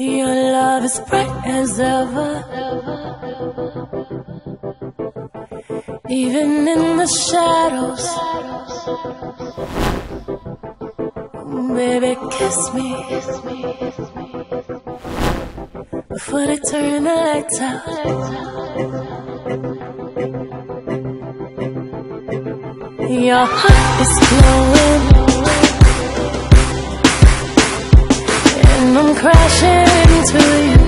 Your love is bright as ever, even in the shadows. Baby, kiss me before they turn the lights out. Your heart is glowing, and I'm crashing into you.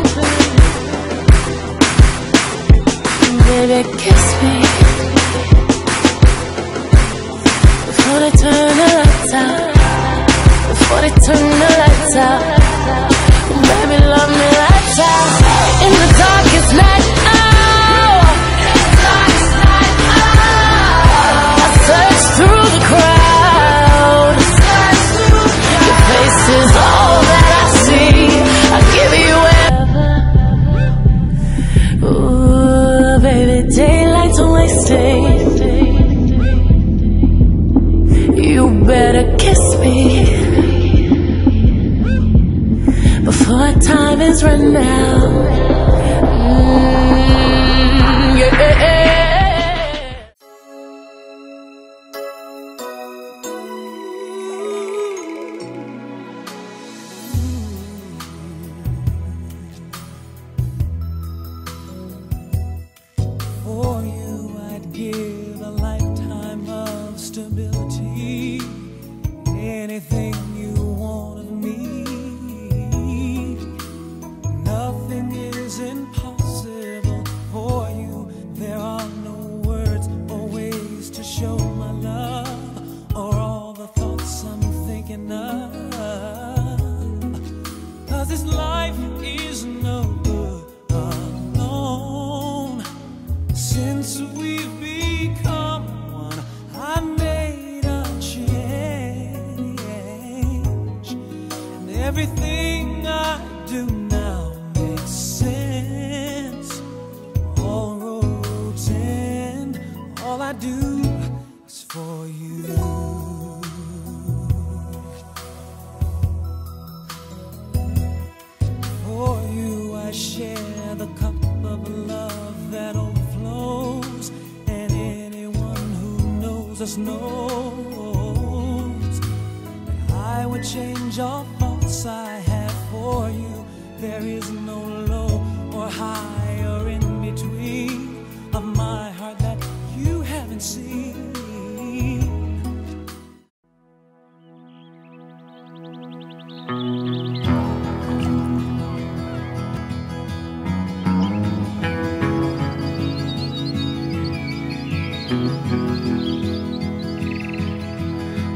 Baby, kiss me before they turn the lights out. Before they turn the lights out. Baby, love me lights out. In the darkest night, oh, I search through the crowd. Your face is all that I see. I give you everything. Ooh, baby, daylight's wasting. You better kiss me before time is run out. Yeah. For you, I'd give a lifetime of stability. Anything you want of me. Nothing is impossible for you. There are no words or ways to show my love, or all the thoughts I'm thinking of. 'Cause this life is no good alone. Since we've become one, I made a change, and everything I do now makes sense. All roads end, all I do is for you. For you, I share the cup of love that overflows, and anyone who knows us knows that I would change all thoughts I have for you. There is no low or high or in between of my heart that you haven't seen.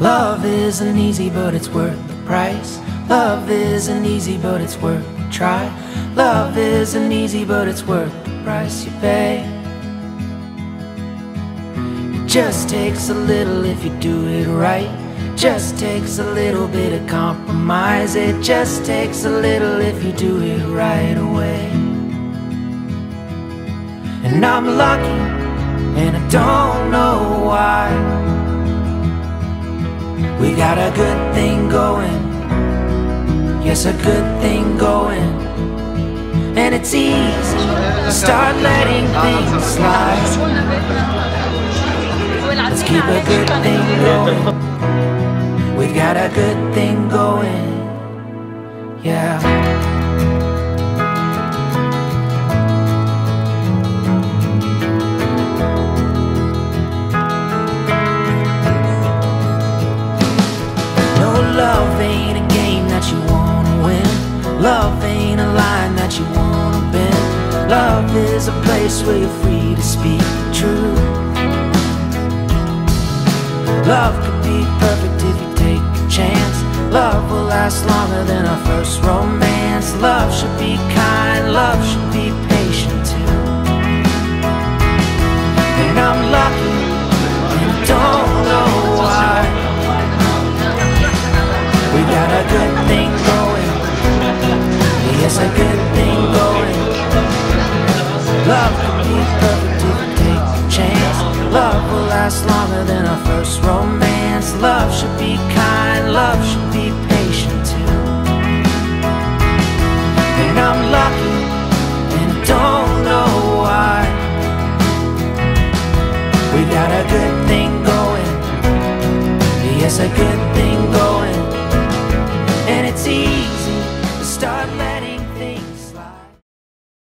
Love isn't easy, but it's worth the price. Love isn't easy, but it's worth the try. Love isn't easy, but it's worth the price you pay. It just takes a little if you do it right. Just takes a little bit of compromise. It just takes a little if you do it right away. And I'm lucky, and I don't know why. We got a good thing going, yes, a good thing going. And it's easy to start letting things slide. Let's keep a good thing going. We got a good thing going, yeah. Love ain't a game that you wanna win. Love ain't a line that you wanna bend. Love is a place where you're free to speak the truth. Love could be perfect if you take a chance. Love will last longer than our first romance. Love should be kind, love should be patient too. And I'm lucky, and I don't know why. We got a good thing going, yes, a good thing going. Love can be perfect if you take a chance. Love will last longer than our first romance. Love should be kind, love should be patient too. And We got a good thing going. Yes, a good thing.